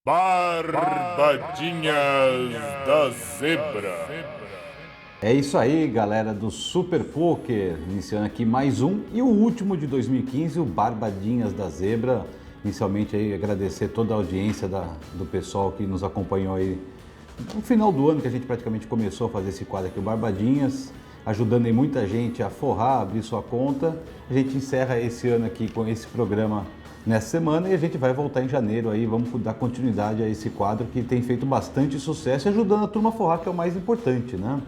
Barbadinhas da Zebra. É isso aí, galera do Super Poker, iniciando aqui mais um e o último de 2015, o Barbadinhas da Zebra. Inicialmente aí agradecer toda a audiência do pessoal que nos acompanhou aí no final do ano, que a gente praticamente começou a fazer esse quadro aqui, o Barbadinhas, ajudando aí muita gente a forrar, abrir sua conta. A gente encerra esse ano aqui com esse programa nessa semana e a gente vai voltar em janeiro aí, vamos dar continuidade a esse quadro que tem feito bastante sucesso e ajudando a turma a forrar, que é o mais importante, né?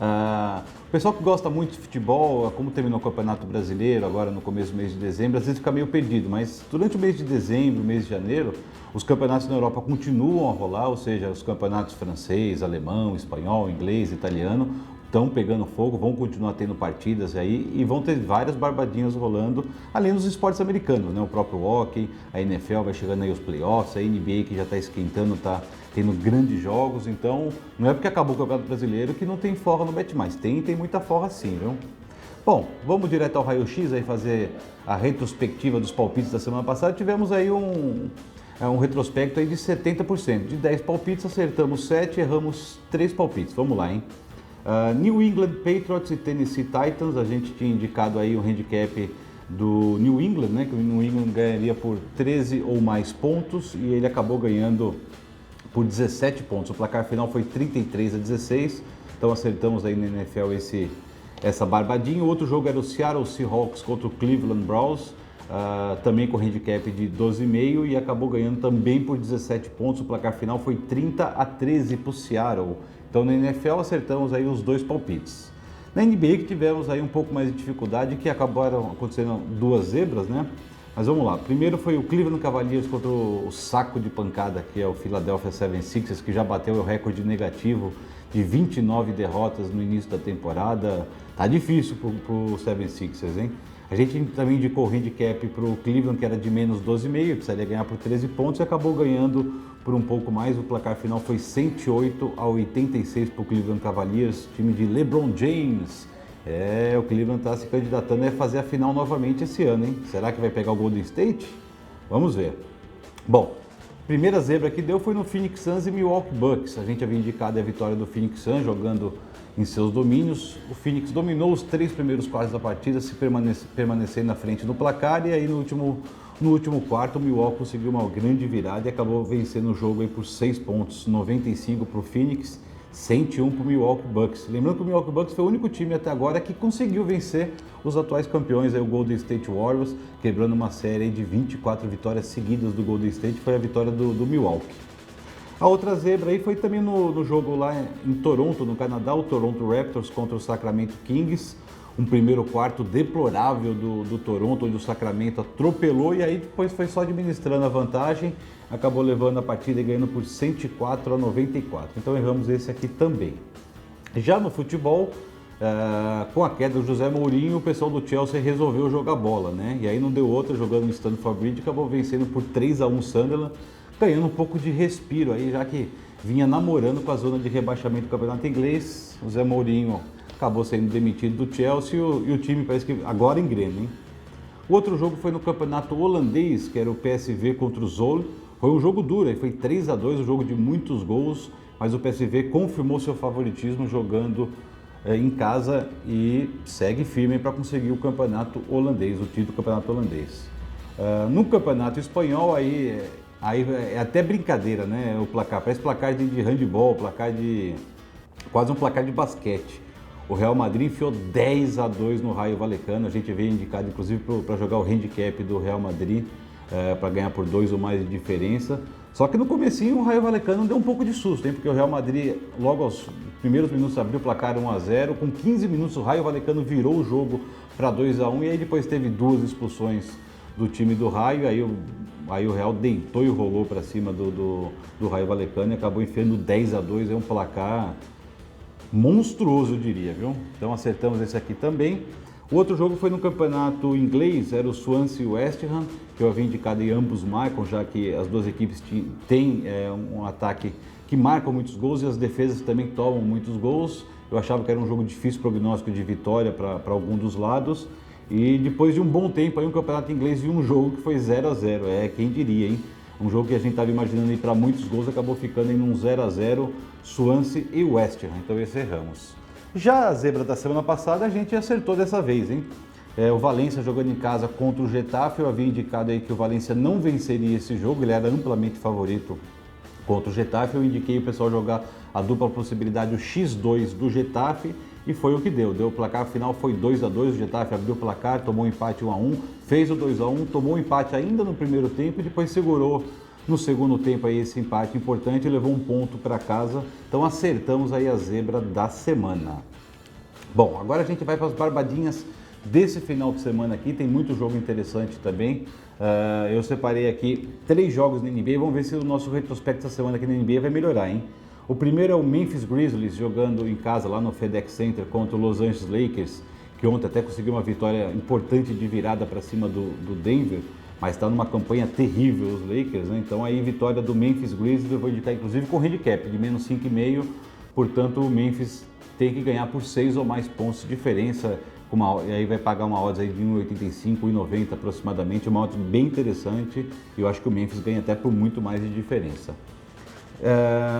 O pessoal que gosta muito de futebol, como terminou o Campeonato Brasileiro agora no começo do mês de dezembro, às vezes fica meio perdido, mas durante o mês de dezembro, mês de janeiro, os campeonatos na Europa continuam a rolar, ou seja, os campeonatos francês, alemão, espanhol, inglês, italiano, estão pegando fogo, vão continuar tendo partidas aí e vão ter várias barbadinhas rolando, além dos esportes americanos, né? O próprio hockey, a NFL vai chegando aí os playoffs, a NBA que já está esquentando, está tendo grandes jogos, então não é porque acabou o Campeonato Brasileiro que não tem forra no Bet Mais, tem muita forra sim, viu? Bom, vamos direto ao raio-x aí fazer a retrospectiva dos palpites da semana passada. Tivemos aí um retrospecto aí de 70%, de 10 palpites acertamos 7, erramos 3 palpites, vamos lá, hein? New England Patriots e Tennessee Titans, a gente tinha indicado aí um handicap do New England, né, que o New England ganharia por 13 ou mais pontos e ele acabou ganhando por 17 pontos. O placar final foi 33-16, então acertamos aí na NFL essa barbadinha. O outro jogo era o Seattle Seahawks contra o Cleveland Browns, também com handicap de 12,5 e acabou ganhando também por 17 pontos. O placar final foi 30-13 para o Seattle. Então na NFL acertamos aí os dois palpites. Na NBA que tivemos aí um pouco mais de dificuldade, que acabaram acontecendo duas zebras, né? Mas vamos lá. Primeiro foi o Cleveland Cavaliers contra o saco de pancada, que é o Philadelphia 76ers, que já bateu o recorde negativo de 29 derrotas no início da temporada. Tá difícil pro 76ers, hein? A gente também indicou o handicap pro Cleveland, que era de menos 12,5, precisaria ganhar por 13 pontos e acabou ganhando por um pouco mais. O placar final foi 108-86 para o Cleveland Cavaliers, time de LeBron James. O Cleveland está se candidatando a fazer a final novamente esse ano, hein? Será que vai pegar o Golden State? Vamos ver. Bom, primeira zebra que deu foi no Phoenix Suns e Milwaukee Bucks. A gente havia indicado a vitória do Phoenix Suns jogando em seus domínios. O Phoenix dominou os 3 primeiros quartos da partida, se permanecendo na frente do placar, e aí no último quarto o Milwaukee conseguiu uma grande virada e acabou vencendo o jogo aí por 6 pontos, 95 para o Phoenix, 101 para o Milwaukee Bucks. Lembrando que o Milwaukee Bucks foi o único time até agora que conseguiu vencer os atuais campeões, aí o Golden State Warriors, quebrando uma série de 24 vitórias seguidas do Golden State, foi a vitória do Milwaukee. A outra zebra aí foi também no jogo lá em Toronto, no Canadá, o Toronto Raptors contra o Sacramento Kings. Um primeiro quarto deplorável do Toronto, onde o Sacramento atropelou e aí depois foi só administrando a vantagem, acabou levando a partida e ganhando por 104-94. Então erramos esse aqui também. Já no futebol, com a queda do José Mourinho, o pessoal do Chelsea resolveu jogar bola, né? E aí não deu outra, jogando no Stamford Bridge, acabou vencendo por 3-1 Sunderland, ganhando um pouco de respiro aí, já que vinha namorando com a zona de rebaixamento do campeonato inglês. O Zé Mourinho acabou sendo demitido do Chelsea e o time parece que agora engrena, hein? O outro jogo foi no campeonato holandês, que era o PSV contra o Zwolle. Foi um jogo duro, foi 3-2, um jogo de muitos gols, mas o PSV confirmou seu favoritismo jogando em casa e segue firme para conseguir o campeonato holandês, o título do campeonato holandês. No campeonato espanhol, aí é até brincadeira, né? O placar, parece placar de handebol, quase um placar de basquete. O Real Madrid enfiou 10-2 no Rayo Vallecano. A gente veio indicado, inclusive, para jogar o handicap do Real Madrid, para ganhar por 2 ou mais de diferença. Só que no comecinho o Rayo Vallecano deu um pouco de susto, hein? Porque o Real Madrid, logo aos primeiros minutos, abriu o placar 1-0. Com 15 minutos, o Rayo Vallecano virou o jogo para 2-1 e aí depois teve 2 expulsões do time do Rayo. Aí o Real deitou e rolou para cima do Rayo Vallecano e acabou enfiando 10-2. É um placar monstruoso, eu diria, viu? Então acertamos esse aqui também. O outro jogo foi no campeonato inglês, era o Swansea e o West Ham, que eu havia indicado e ambos marcam, já que as duas equipes têm um ataque que marca muitos gols e as defesas também tomam muitos gols. Eu achava que era um jogo difícil, prognóstico de vitória para algum dos lados. E depois de um bom tempo, aí um campeonato inglês viu um jogo que foi 0-0, quem diria, hein? Um jogo que a gente estava imaginando ir para muitos gols, acabou ficando em um 0-0 Swansea e West Ham, então encerramos. Já a zebra da semana passada a gente acertou dessa vez, hein? O Valência jogando em casa contra o Getafe, eu havia indicado aí que o Valência não venceria esse jogo, ele era amplamente favorito contra o Getafe, eu indiquei o pessoal jogar a dupla possibilidade, o X2 do Getafe, e foi o que deu. O placar final foi 2-2, o Getafe abriu o placar, tomou um empate 1-1, fez o 2-1, tomou um empate ainda no primeiro tempo e depois segurou no segundo tempo aí esse empate importante e levou um ponto para casa. Então acertamos aí a zebra da semana. Bom, agora a gente vai para as barbadinhas desse final de semana aqui, tem muito jogo interessante também. Eu separei aqui 3 jogos na NBA, vamos ver se o nosso retrospecto essa semana aqui na NBA vai melhorar, hein? O primeiro é o Memphis Grizzlies jogando em casa lá no FedEx Center contra o Los Angeles Lakers, que ontem até conseguiu uma vitória importante de virada para cima do Denver, mas está numa campanha terrível os Lakers, né? Então aí vitória do Memphis Grizzlies, eu vou indicar inclusive com handicap de menos 5,5, portanto o Memphis tem que ganhar por 6 ou mais pontos de diferença, e aí vai pagar uma odds aí de 1,85, 1,90 aproximadamente, uma odds bem interessante, e eu acho que o Memphis ganha até por muito mais de diferença.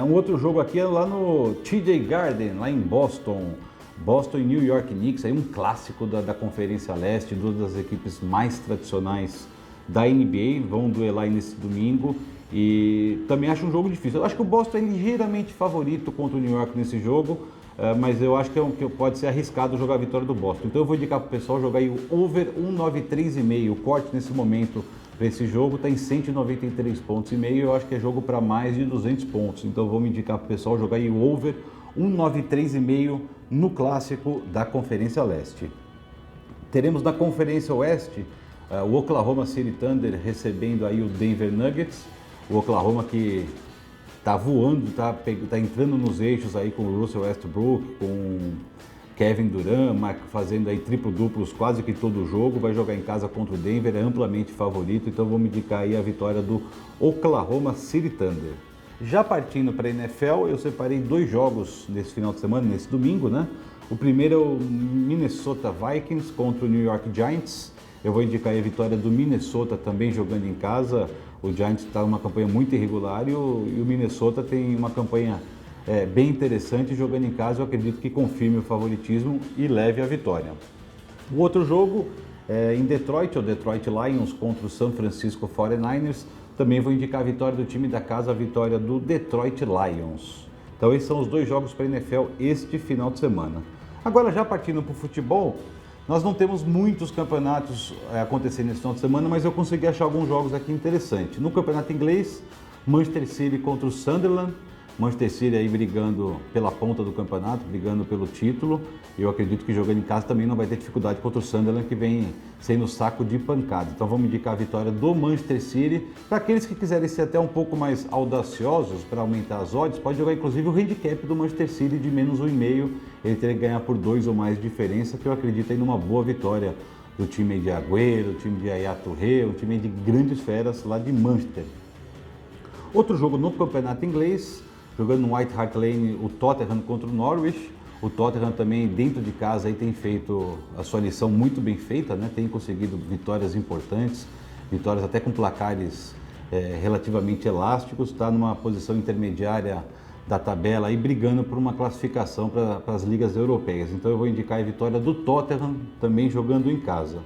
Um outro jogo aqui é lá no TD Garden, lá em Boston e New York Knicks, aí um clássico da Conferência Leste, duas das equipes mais tradicionais da NBA, vão duelar aí nesse domingo, e também acho um jogo difícil. Eu acho que o Boston é ligeiramente favorito contra o New York nesse jogo, mas eu acho que pode ser arriscado jogar a vitória do Boston. Então eu vou indicar para o pessoal jogar aí o over 193,5. O corte nesse momento para esse jogo está em 193 pontos e meio. Eu acho que é jogo para mais de 200 pontos. Então eu vou me indicar para o pessoal jogar aí o over 193,5 no clássico da Conferência Leste. Teremos na Conferência Oeste o Oklahoma City Thunder recebendo aí o Denver Nuggets. O Oklahoma que tá voando, tá entrando nos eixos aí com o Russell Westbrook, com Kevin Durant, fazendo aí triplo-duplos quase que todo jogo, vai jogar em casa contra o Denver, é amplamente favorito, então vou me indicar aí a vitória do Oklahoma City Thunder. Já partindo para a NFL, eu separei 2 jogos nesse final de semana, nesse domingo, né? O primeiro é o Minnesota Vikings contra o New York Giants. Eu vou indicar aí a vitória do Minnesota também jogando em casa. O Giants está numa campanha muito irregular e o Minnesota tem uma campanha bem interessante jogando em casa. Eu acredito que confirme o favoritismo e leve a vitória. O outro jogo é em Detroit, o Detroit Lions contra o San Francisco 49ers. Também vou indicar a vitória do time da casa, a vitória do Detroit Lions. Então esses são os 2 jogos para a NFL este final de semana. Agora já partindo para o futebol, nós não temos muitos campeonatos acontecendo nesse final de semana, mas eu consegui achar alguns jogos aqui interessantes. No campeonato inglês, Manchester City contra o Sunderland. Manchester City aí brigando pela ponta do campeonato, brigando pelo título. Eu acredito que jogando em casa também não vai ter dificuldade contra o Sunderland, que vem sendo saco de pancada. Então vamos indicar a vitória do Manchester City. Para aqueles que quiserem ser até um pouco mais audaciosos para aumentar as odds, pode jogar inclusive o handicap do Manchester City de menos 1,5. Ele teria que ganhar por 2 ou mais de diferença, que eu acredito aí numa boa vitória do time de Agüero, o time de Yaya Touré, um time de grandes feras lá de Manchester. Outro jogo no campeonato inglês, jogando no White Hart Lane, o Tottenham contra o Norwich. O Tottenham também dentro de casa aí tem feito a sua lição muito bem feita, né? Tem conseguido vitórias importantes, vitórias até com placares relativamente elásticos, está numa posição intermediária da tabela e brigando por uma classificação para as ligas europeias. Então eu vou indicar a vitória do Tottenham também jogando em casa.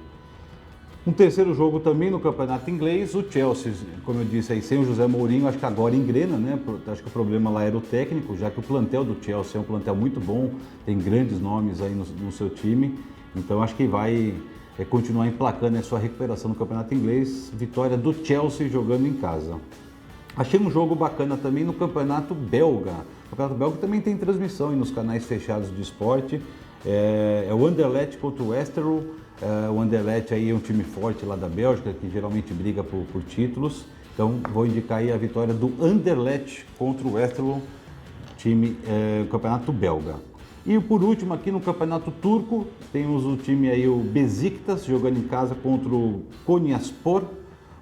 Um terceiro jogo também no campeonato inglês, o Chelsea, como eu disse aí, sem o José Mourinho, acho que agora engrena, né? Acho que o problema lá era o técnico, já que o plantel do Chelsea é um plantel muito bom, tem grandes nomes aí no seu time, então acho que vai continuar emplacando a sua recuperação no campeonato inglês, vitória do Chelsea jogando em casa. Achei um jogo bacana também no campeonato belga. O campeonato belga também tem transmissão aí nos canais fechados de esporte, é o Anderlecht contra o Westerlo. O Anderlecht aí é um time forte lá da Bélgica, que geralmente briga por títulos. Então vou indicar aí a vitória do Anderlecht contra o Westerlo, time campeonato belga. E por último aqui no campeonato turco, temos o time aí, o Besiktas, jogando em casa contra o Konyaspor. O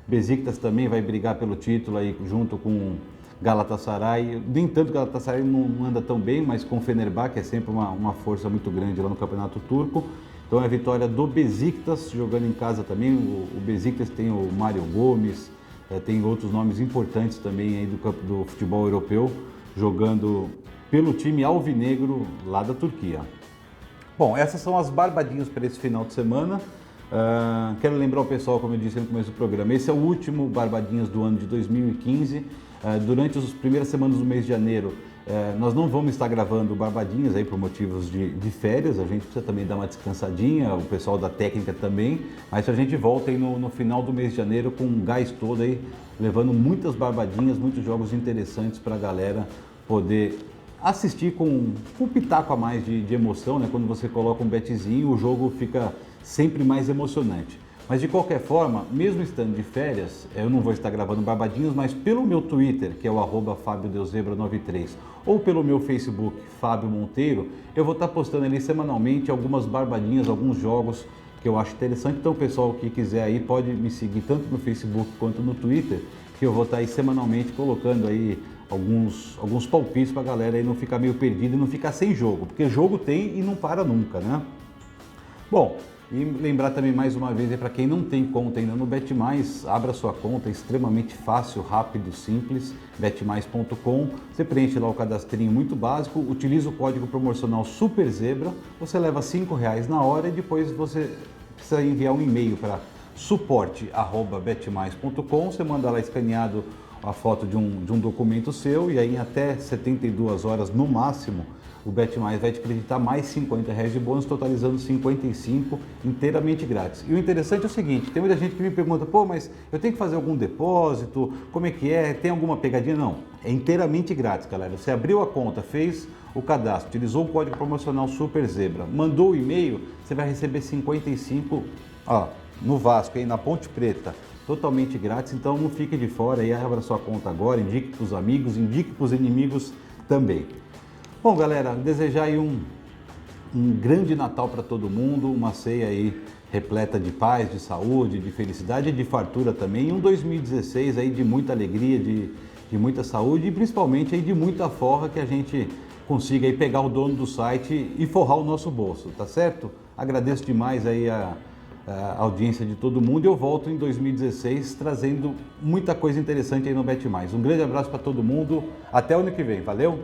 Besiktas também vai brigar pelo título aí junto com Galatasaray. Nem tanto Galatasaray não anda tão bem, mas com o Fenerbahçe é sempre uma força muito grande lá no campeonato turco. Então é a vitória do Besiktas jogando em casa também. O Besiktas tem o Mário Gomes, tem outros nomes importantes também aí do futebol europeu, jogando pelo time alvinegro lá da Turquia. Bom, essas são as barbadinhas para esse final de semana. Quero lembrar o pessoal, como eu disse no começo do programa, esse é o último Barbadinhas do ano de 2015. Durante as primeiras semanas do mês de janeiro, nós não vamos estar gravando Barbadinhas aí por motivos de férias, a gente precisa também dar uma descansadinha, o pessoal da técnica também, mas a gente volta aí no final do mês de janeiro com um gás todo aí, levando muitas barbadinhas, muitos jogos interessantes para a galera poder assistir com um pitaco a mais de emoção, né? Quando você coloca um betzinho, o jogo fica sempre mais emocionante. Mas de qualquer forma, mesmo estando de férias, eu não vou estar gravando Barbadinhas, mas pelo meu Twitter, que é o @FabioDeuzebra93, ou pelo meu Facebook, Fábio Monteiro, eu vou estar postando ali semanalmente algumas barbadinhas, alguns jogos que eu acho interessante. Então, o pessoal que quiser aí pode me seguir tanto no Facebook quanto no Twitter, que eu vou estar aí semanalmente colocando aí alguns palpites para a galera aí não ficar meio perdida e não ficar sem jogo, porque jogo tem e não para nunca, né? Bom, e lembrar também mais uma vez, para quem não tem conta ainda no BetMais, abra sua conta, é extremamente fácil, rápido, simples, betmais.com, você preenche lá o cadastrinho muito básico, utiliza o código promocional SUPERZEBRA, você leva R$5 na hora e depois você precisa enviar um e-mail para suporte@betmais.com, você manda lá escaneado a foto de um documento seu e aí em até 72 horas no máximo, o BetMais vai te acreditar mais R$50 de bônus, totalizando 55 inteiramente grátis. E o interessante é o seguinte, tem muita gente que me pergunta, pô, mas eu tenho que fazer algum depósito, como é que é, tem alguma pegadinha? Não, é inteiramente grátis, galera. Você abriu a conta, fez o cadastro, utilizou o código promocional SUPERZEBRA, mandou o e-mail, você vai receber 55, no Vasco, aí na Ponte Preta, totalmente grátis, então não fique de fora, aí abra sua conta agora, indique para os amigos, indique para os inimigos também. Bom, galera, desejar aí um grande Natal para todo mundo, uma ceia aí repleta de paz, de saúde, de felicidade e de fartura também, e um 2016 aí de muita alegria, de muita saúde e principalmente aí de muita forra, que a gente consiga aí pegar o dono do site e forrar o nosso bolso, tá certo? Agradeço demais aí a audiência de todo mundo e eu volto em 2016 trazendo muita coisa interessante aí no BetMais. Um grande abraço para todo mundo, até o ano que vem, valeu?